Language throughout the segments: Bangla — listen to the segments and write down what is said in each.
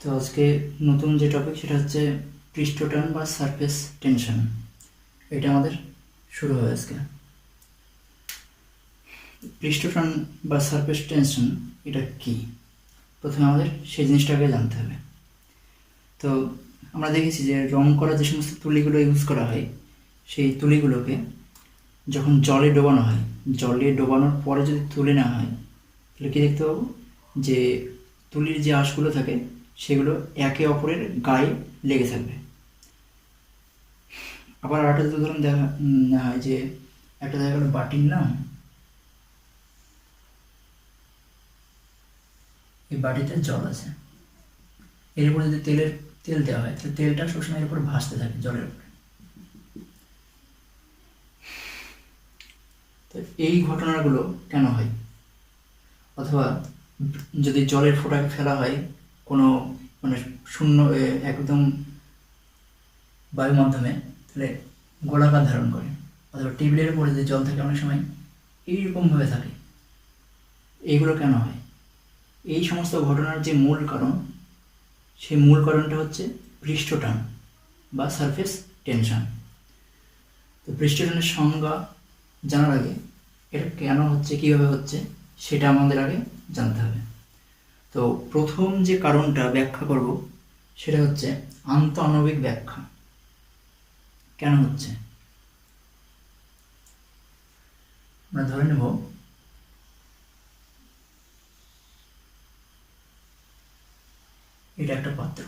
তো আজকে নতুন যে টপিক সেটা হচ্ছে পৃষ্ঠটান বা সারফেস টেনশন। এটা আমাদের শুরু হয় আজকে। পৃষ্ঠটান বা সারফেস টেনশন এটা কি, প্রথমে আমাদের সেই জিনিসটাকে জানতে হবে। তো আমরা দেখেছি যে রং করা যে সমস্ত তুলিগুলো ইউজ করা হয়, সেই তুলিগুলোকে যখন জলে ডোবানো হয়, জলে ডোবানোর পরে যদি তুলে নেওয়া হয় তাহলে কী দেখতে পাবো, যে তুলির যে আঁশগুলো থাকে সেগুলো একে অপরের গায়ে লেগে থাকবে। আবার আরেকটা যদি উদাহরণ নেওয়া হয়, যে একটা দেখা গেলো বাটির নাম, এই বাটিতে জল আছে, এর উপরে যদি তেল দেওয়া হয় তাহলে তেলটা সবসময় এর উপরে ভাসতে থাকে জলের উপরে। তো এই ঘটনাগুলো কেন হয়, অথবা যদি জলের ফোঁটাকে ফেলা হয় কোনো মানে শূন্য একদম বায়ু মাধ্যমে, তাহলে গোলাকার ধারণ করে, অথবা টেবিলের উপরে যে জল থাকে অনেক সময় এইরকমভাবে থাকে। এইগুলো কেন হয়? এই সমস্ত ঘটনার যে মূল কারণ, সেই মূল কারণটা হচ্ছে পৃষ্ঠটান বা সারফেস টেনশন। তো পৃষ্ঠটানের সংজ্ঞা জানার আগে এটা কেন হচ্ছে, কীভাবে হচ্ছে, সেটা আমাদের আগে জানতে হবে। তো প্রথম যে কারণটা ব্যাখ্যা করব সেটা হচ্ছে আন্তঃআণবিক ব্যাখ্যা। কেন হচ্ছে, আমরা ধরে নেব এটা একটা পাত্র,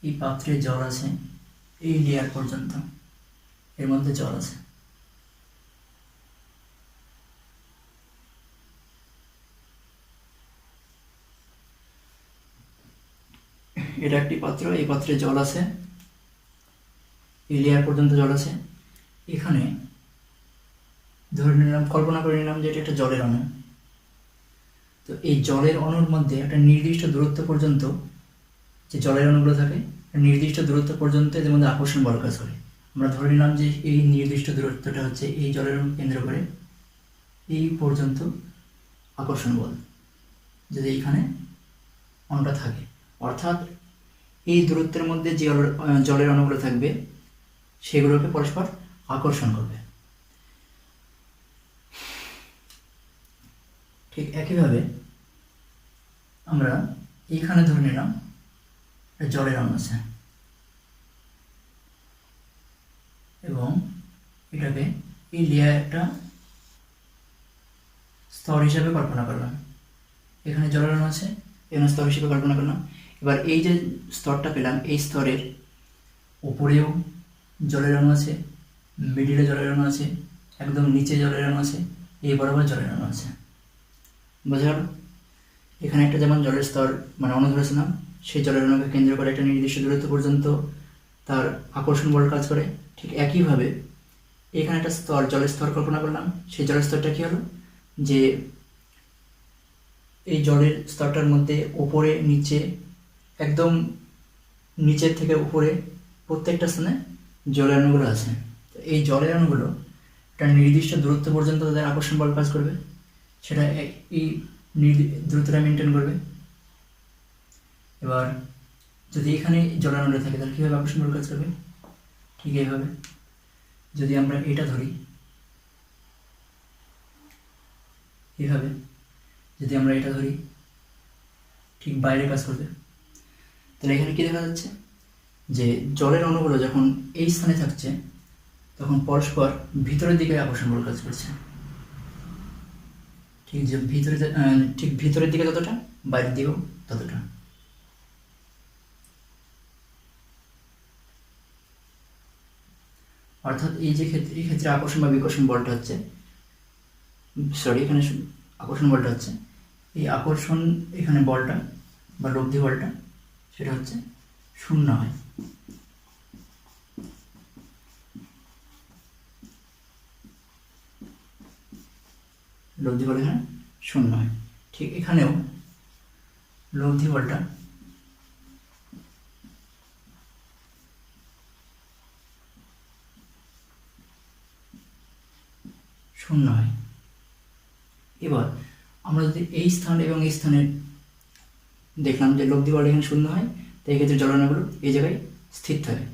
এই পাত্রে জল আছে এই লেয়ার পর্যন্ত, এর মধ্যে জল আছে। এটা একটি পাত্র, এই পাত্রে জল আছে, এই লেয়ার পর্যন্ত জল আছে। এখানে ধরে নিলাম, কল্পনা করে নিলাম যে এটা একটা জলের অণু। তো এই জলের অণুর মধ্যে একটা নির্দিষ্ট দূরত্ব পর্যন্ত, যে জলের অণুগুলো থাকে নির্দিষ্ট দূরত্ব পর্যন্ত এদের মধ্যে আকর্ষণ বল কাজ করে। আমরা ধরে নিলাম যে এই নির্দিষ্ট দূরত্বটা হচ্ছে এই জলের অণু কেন্দ্র করে এই পর্যন্ত আকর্ষণ বল, যদি এইখানে অণুটা থাকে, অর্থাৎ এই দূরত্বের মধ্যে যে জলের অণুগুলো থাকবে সেগুলোকে পরস্পর আকর্ষণ করবে। ঠিক একইভাবে আমরা এইখানে ধরে নিলাম জলের অণু আছে এবং এটাকে এই লেয়ার একটা স্তর হিসাবে কল্পনা করলাম। এখানে জলের অণু আছে, এখানে স্তর হিসেবে কল্পনা করলাম। এবার এই যে স্তরটা পেলাম, এই স্তরের উপরেও জলের অণু আছে, মিডিলে জলের অণু আছে, একদম নিচে জলের অণু আছে, এই বরাবর জলের অণু আছে। বোঝা গেল? এখানে একটা যেমন জলের স্তর মানে অণু ধরেছিলাম, সেই জলের অণুকে কেন্দ্র করে একটা নির্দিষ্ট দূরত্ব পর্যন্ত তার আকর্ষণ বল কাজ করে। ঠিক একইভাবে এখানে একটা স্তর, জলের স্তর কল্পনা করলাম, সেই জলের স্তরটা কী হলো, যে এই জলের স্তরটার মধ্যে ওপরে নিচে, একদম নিচের থেকে উপরে প্রত্যেকটা স্থানে জলের অণুগুলো আছে। তো এই জলের অণুগুলো একটা নির্দিষ্ট দূরত্ব পর্যন্ত তাদের আকর্ষণ বল কাজ করবে, সেটা এই দূরত্বটা মেনটেন করবে। এবার যদি এখানে জলের অণুটা থাকে তাহলে কীভাবে আকর্ষণ বল কাজ করবে? ঠিক এইভাবে। যদি আমরা এটা ধরি এইভাবে, যদি আমরা এটা ধরি ঠিক বাইরে কাজ করবে। তাহলে এখানে কী দেখা যাচ্ছে, যে জলের অণুগুলো যখন এই স্থানে থাকছে তখন পরস্পর ভিতরের দিকে আকর্ষণ বল কাজ করছে। ঠিক যে ঠিক ভিতরের দিকে যতটা, বাইরের দিকেও ততটা। অর্থাৎ এই ক্ষেত্রে আকর্ষণ বা বিকর্ষণ বলটা হচ্ছে, এখানে আকর্ষণ বলটা হচ্ছে, এই আকর্ষণ এখানে বলটা বা লব্ধি বলটা সেটা হচ্ছে শূন্য হয়। লব্ধি বল এখানে শূন্য হয়। ঠিক এখানেও লব্ধি বলটা শূন্য হয়। এবার আমরা যদি এই স্থান এবং এই স্থানের দেখলাম যে লব্ধি বলটা এখানে শূন্য হয়, তাই এক্ষেত্রে জলরণগুলো এই জায়গায় স্থির থাকে।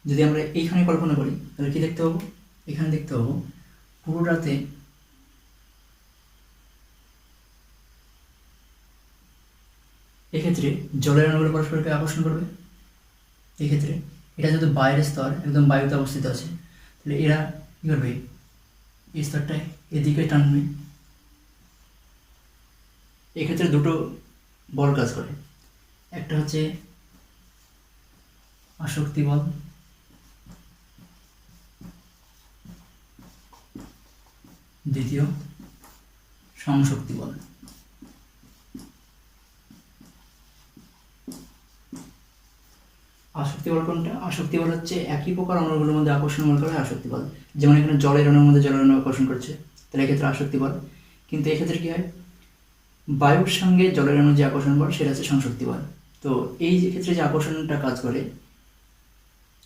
যদি আমরা এইখানে কল্পনা করি তাহলে কি দেখতে পাবো, এখানে দেখতে পাবো পুরোটাতে এক্ষেত্রে জলের অণুগুলো পরস্পরকে আকর্ষণ করবে। এক্ষেত্রে এটা যেহেতু বাইরের স্তর, একদম বায়ুতে অবস্থিত আছে, তাহলে এরা কী করবে, এই স্তরটায় এদিকে টানবে। এক্ষেত্রে দুটো বল কাজ করে, একটা হচ্ছে আসক্তি বল, দ্বিতীয় সংশক্তি বল। আসক্তি বল কোনটা? আসক্তি বল হচ্ছে একই প্রকার অণুগুলোর মধ্যে আকর্ষণ বল করে আসক্তি বল। যেমন এখানে জলের অণুর মধ্যে জলের অণু আকর্ষণ করছে, তাহলে এক্ষেত্রে আসক্তি বল। কিন্তু এক্ষেত্রে কী হয়, বায়ুর সঙ্গে জলের অণু যে আকর্ষণ বল সেটা হচ্ছে সংশক্তি বল। তো এই যে ক্ষেত্রে যে আকর্ষণটা কাজ করে,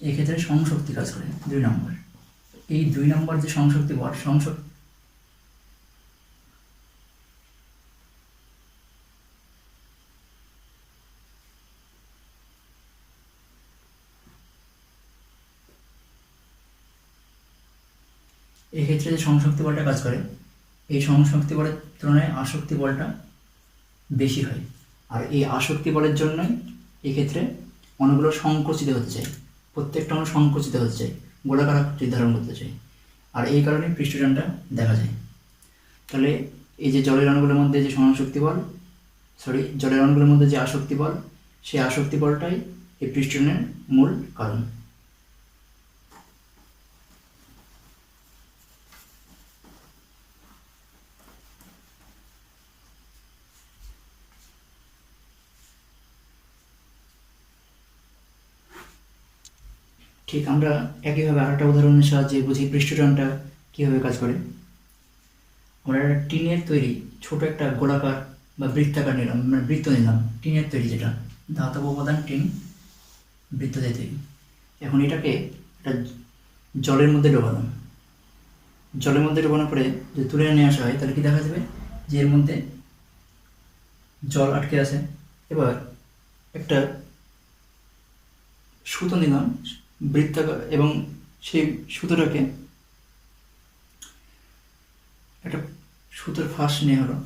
এই ক্ষেত্রে সংশক্তি কাজ করে 2 নম্বর। এই 2 নম্বর যে সংশক্তি বল, এক্ষেত্রে যে সংশক্তি বলটা কাজ করে, এই সংশক্তি বলের তুলনায় আসক্তি বলটা বেশি হয়। আর এই আসক্তি বলের জন্যই এক্ষেত্রে অণুগুলো সংকুচিত হতে চায়, প্রত্যেকটা অণু সংকুচিত হতে চায়, গোলাকার আকৃতি ধারণ করতে চায়। আর এই কারণে পৃষ্ঠটানটা দেখা যায়। তাহলে এই যে জলের অণুগুলোর মধ্যে যে জলের অণুগুলোর মধ্যে যে আসক্তি বল, সেই আসক্তি বলটাই এই পৃষ্ঠটানের মূল কারণ। ঠিক আমরা একইভাবে আরেকটা উদাহরণের সাহায্যে বুঝি পৃষ্ঠটানটা কীভাবে কাজ করে। আমরা একটা টিনের তৈরি ছোট একটা গোলাকার বা বৃত্তাকার নিলাম, মানে বৃত্ত নিলাম, টিনের তৈরি, যেটা ধাতব উপাদান টিন, বৃত্ত দিয়ে তৈরি। এখন এটাকে একটা জলের মধ্যে ডোবালাম। জলের মধ্যে ডোবানোর পরে যদি তুলে নিয়ে আসা হয় তাহলে কি দেখা যাবে, যে এর মধ্যে জল আটকে আছে। এবার একটা সুতো নিলাম বৃত্তাকার, এবং সেই সুতোটাকে একটা সুতোর ফাঁস নেওয়া হলো।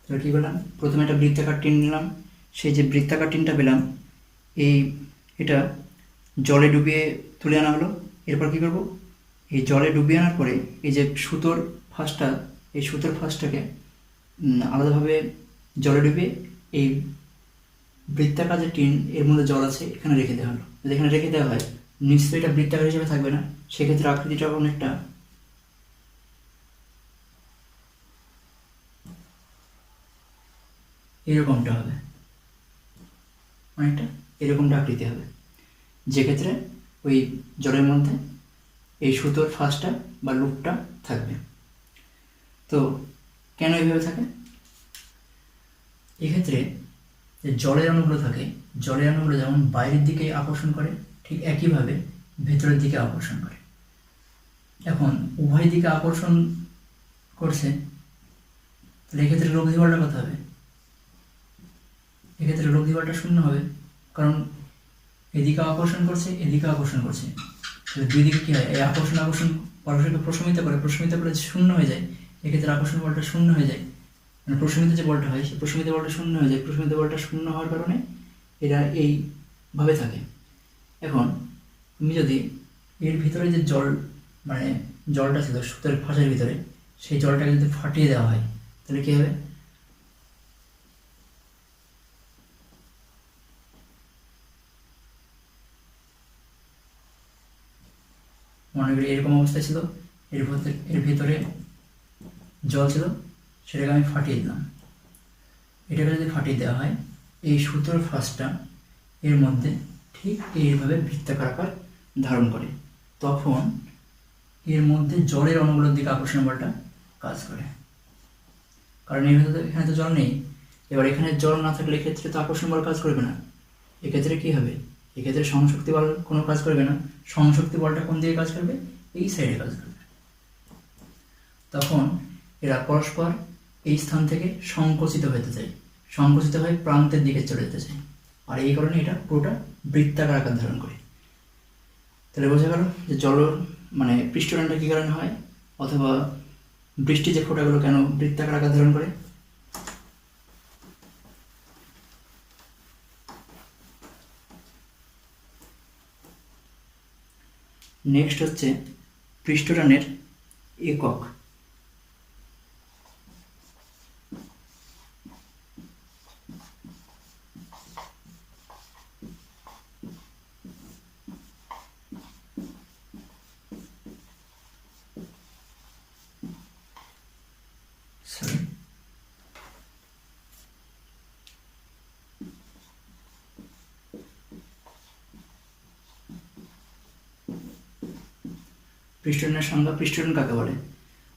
এবার কী করলাম, প্রথমে একটা বৃত্তাকার টিন নিলাম, সেই যে বৃত্তাকার টিনটা পেলাম এটা জলে ডুবিয়ে তুলে আনা হলো। এরপর কী করব, এই জলে ডুবিয়ে আনার পরে এই যে সুতোর ফাঁসটা, এই সুতোর ফাঁসটাকে আলাদাভাবে জলে ডুবিয়ে এই বৃত্তাকার যে টিন এর মধ্যে জল আছে এখানে রেখে দেওয়া হলো। যদি এখানে রেখে দেওয়া হয় নিশ্চয়ই এটা বৃত্তাকার হিসেবে থাকবে না, সেক্ষেত্রে আকৃতিটা অনেকটা এরকমটা হবে, অনেকটা এরকমটা আকৃতি হবে, যেক্ষেত্রে ওই জলের মধ্যে এই সুতোর ফাঁসটা বা লুপটা থাকবে। তো কেন এইভাবে থাকে, এক্ষেত্রে যে জলের অণুগুলো থাকে, জলের অণুগুলো যেমন বাইরের দিকে আকর্ষণ করে, ঠিক একইভাবে ভেতরের দিকে আকর্ষণ করে। এখন উভয় দিকে আকর্ষণ করছে, তাহলে এক্ষেত্রে লব্ধি বলটা কত হবে, এক্ষেত্রে লব্ধি বলটা শূন্য হবে, কারণ এদিকে আকর্ষণ করছে, এদিকে আকর্ষণ করছে, তাহলে দুই দিকে কী হয়, এই আকর্ষণ পরস্পরকে প্রশমিত করে শূন্য হয়ে যায়। এক্ষেত্রে আকর্ষণ বলটা শূন্য হয়ে যায়, মানে প্রশমিত যে বলটা হয় সেই প্রশমিত বলটা শূন্য হয়ে যায়। প্রশমিত বলটা শূন্য হওয়ার কারণে এরা এইভাবে থাকে। এখন তুমি যদি এর ভিতরে যে জল, মানে জলটা ছিল সুতোর ফাঁসের ভিতরে, সেই জলটাকে যদি ফাটিয়ে দেওয়া হয় তাহলে কী হবে, মনে করি এরকম অবস্থা ছিল, এর ভিতরে জল ছিল, সেটাকে আমি ফাটিয়ে দিলাম। এটাকে যদি ফাটিয়ে দেওয়া হয়, এই সুতোর ফাঁসটা এর মধ্যে ঠিক এইভাবে বৃত্তাকার আকার ধারণ করে, তখন এর মধ্যে জলের অণুগুলোর দিকে আকর্ষণ বলটা কাজ করে। কারণ এখানে তো জল নেই। এবার এখানে জল না থাকলে এক্ষেত্রে তো আকর্ষণ বল কাজ করবে না। এক্ষেত্রে কি হবে? এক্ষেত্রে সংশক্তি বল কোনো কাজ করবে না। সংশক্তি বলটা কোন দিকে কাজ করবে? এই সাইডে কাজ করবে। তখন এরা পরস্পর এই স্থান থেকে সংকুচিত হতে চায়, সংকুচিত হয়ে প্রান্তের দিকে চলে যেতে চায়, আর এই কারণে এটা পুরোটা বৃত্তাকার আকার ধারণ করে। তাহলে বোঝা গেল যে জল মানে পৃষ্ঠটানটা কী কারণে হয়, অথবা বৃষ্টি যে ফোঁটাগুলো কেন বৃত্তাকার আকার ধারণ করে। নেক্সট হচ্ছে পৃষ্ঠটানের একক। পৃষ্ঠটানের সংজ্ঞা, পৃষ্ঠটান কাকে বলে?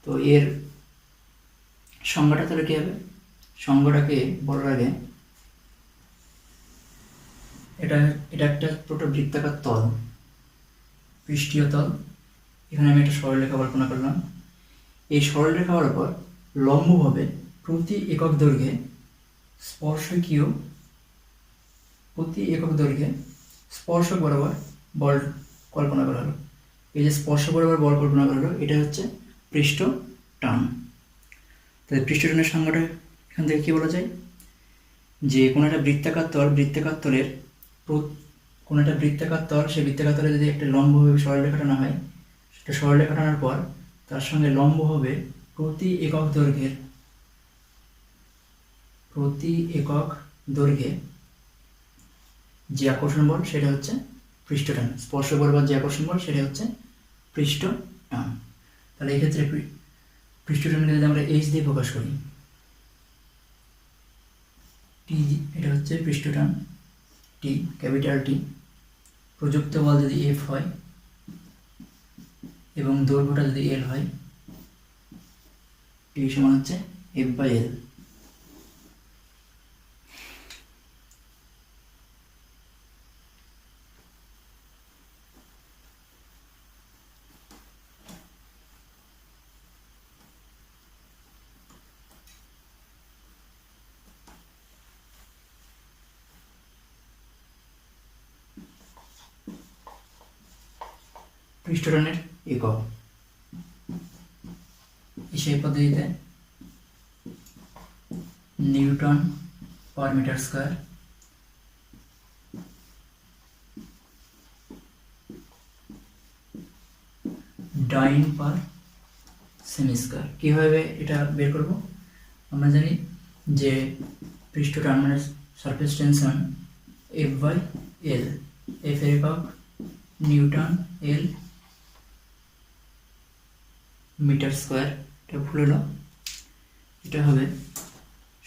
তো এর সংজ্ঞাটা তাহলে কী হবে? সংজ্ঞাটাকে বলার আগে এটা একটা পুরোটা বৃত্তাকার তল, পৃষ্ঠীয় তল। এখানে আমি একটা সরলরেখা কল্পনা করলাম। এই সরলরেখা বরাবর লম্বভাবে প্রতি একক দৈর্ঘ্যে স্পর্শকীয়, প্রতি একক দৈর্ঘ্যে স্পর্শক বরাবর বল কল্পনা করা হলো। এই যে স্পর্শ বরাবর বল কল্পনা করা হলো, এটা হচ্ছে পৃষ্ঠ টান। তাহলে পৃষ্ঠটানের সংজ্ঞাটা এখান থেকে কী বলা যায়? যে কোনো একটা বৃত্তাকার তল, বৃত্তাকার তলের কোনো একটা বৃত্তাকার তল, সেই বৃত্তাকার তলে যদি একটা লম্বভাবে সরলরেখা টানা হয়, সেটা সরলরেখা টানার পর তার সঙ্গে লম্বভাবে প্রতি একক দৈর্ঘ্যে যে আকর্ষণ বল সেটা হচ্ছে পৃষ্ঠটান। স্পর্শ বরাবর যে আকর্ষণ বল সেটা হচ্ছে পৃষ্ঠ টান। তাহলে এক্ষেত্রে পৃষ্ঠটানকে যদি আমরা এইচ দিয়ে প্রকাশ করি, টি, এটা হচ্ছে পৃষ্ঠটান টি, ক্যাপিটাল টি। প্রযুক্ত বল যদি এফ হয় এবং দৈর্ঘ্যটা যদি এল হয়, টি সমান হচ্ছে এফ বাই এল। পৃষ্ঠটানের একক সেই পদ্ধতিতে newton per metre square. Dyne per সেমি স্কয়ার। কীভাবে এটা বের করব? আমরা জানি যে পৃষ্ঠটান মানে surface tension F by L, F এর একক নিউটন, এল মিটার স্কয়ার। এটা ভুল হলো, এটা হবে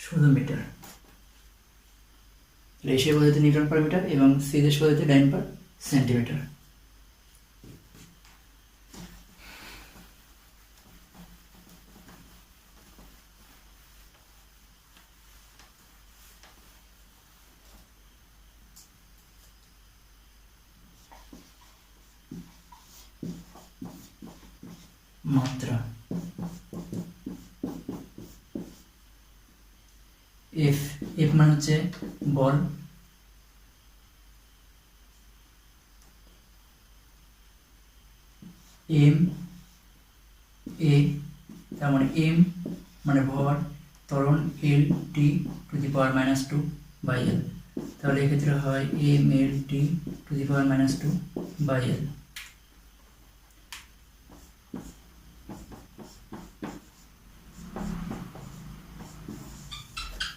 শুধু মিটার। রেশিও পদ্ধতি নিউটন পার মিটার এবং সিরিজ পদ্ধতি ডাইন পার সেন্টিমিটার। মাত্রা এফ, এফ মানে হচ্ছে বল, এম এ তার মানে এম মানে ভর, ত্বরণ এল T to the power -2 by L. তাহলে এক্ষেত্রে হয় M L T to the power -2 by L.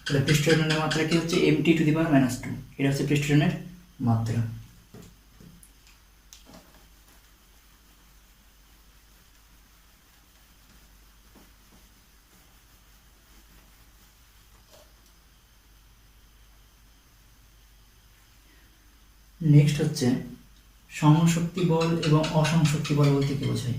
তাহলে পৃষ্ঠটানের মাত্রা কি হচ্ছে? M T to the power -2, এটা হচ্ছে পৃষ্ঠটানের মাত্রা। নেক্সট হচ্ছে সহশক্তি বল এবং অসহশক্তি বল বলতে কি বোঝায়?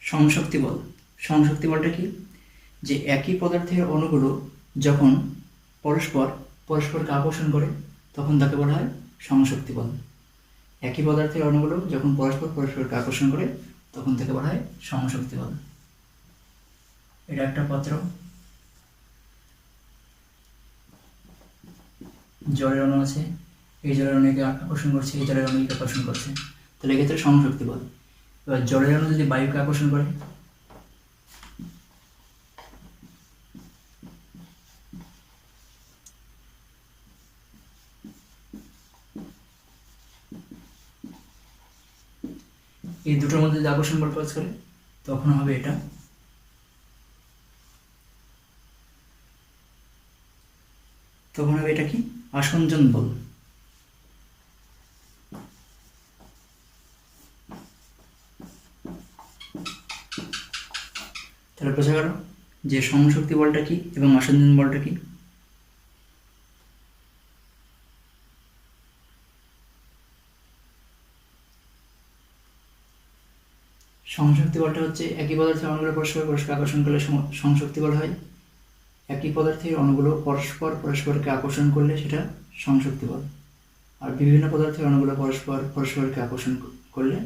সহশক্তি বল, সহশক্তি বলটা কি? যে একই পদার্থের অণুগুলো যখন পরস্পরকে আকর্ষণ করে তখন তাকে বলা হয় সহশক্তি বল। একই পদার্থের অণুগুলো যখন পরস্পরকে আকর্ষণ করে তখন তাকে বলা হয় সহশক্তি বল। এটা একটা পত্র, জলের অণু আছে, এই জলের অণুকে আকর্ষণ করছে, এই জলের অণুকে আকর্ষণ করছে, তাহলে এক্ষেত্রে সহশক্তি বল। এবার জলের অণু যদি বায়ুকে আকর্ষণ করে, এই দুটোর মধ্যে যদি আকর্ষণ বল কাজ করে তখন হবে এটা কি? আসঞ্জন বল। তাহলে বোঝা গেল যে সহশক্তি বলটা কি এবং আসঞ্জন বলটা কি। সহশক্তি বলটা হচ্ছে একই পদার্থের অণুগুলো পরস্পরকে আকর্ষণ করলে সহশক্তি বল হয়। একই পদার্থের অণুগুলো পরস্পরকে আকর্ষণ করলে সেটা সহশক্তি বল। আর বিভিন্ন পদার্থের অণুগুলো পরস্পরকে আকর্ষণ করলে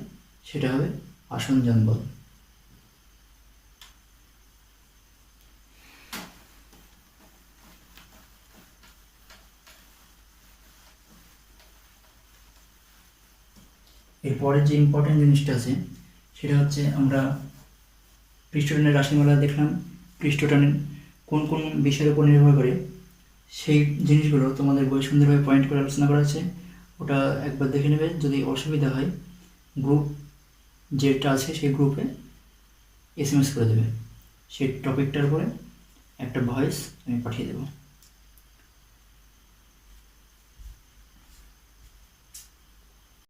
সেটা হবে আসঞ্জন বল। এরপরের যে ইম্পর্টেন্ট জিনিসটা আছে সেটা হচ্ছে আমরা পৃষ্ঠটানের রাশিমালা দেখলাম। পৃষ্ঠটান কোন কোন বিষয়ের উপর নির্ভর করে সেই জিনিসগুলো তোমাদের বই সুন্দরভাবে পয়েন্ট করে আলোচনা করা আছে, ওটা একবার দেখে নেবে। যদি অসুবিধা হয় গ্রুপ যেটা আছে সেই গ্রুপে SMS করে দেবে, সেই টপিকটার উপরে একটা ভয়েস আমি পাঠিয়ে দেবো।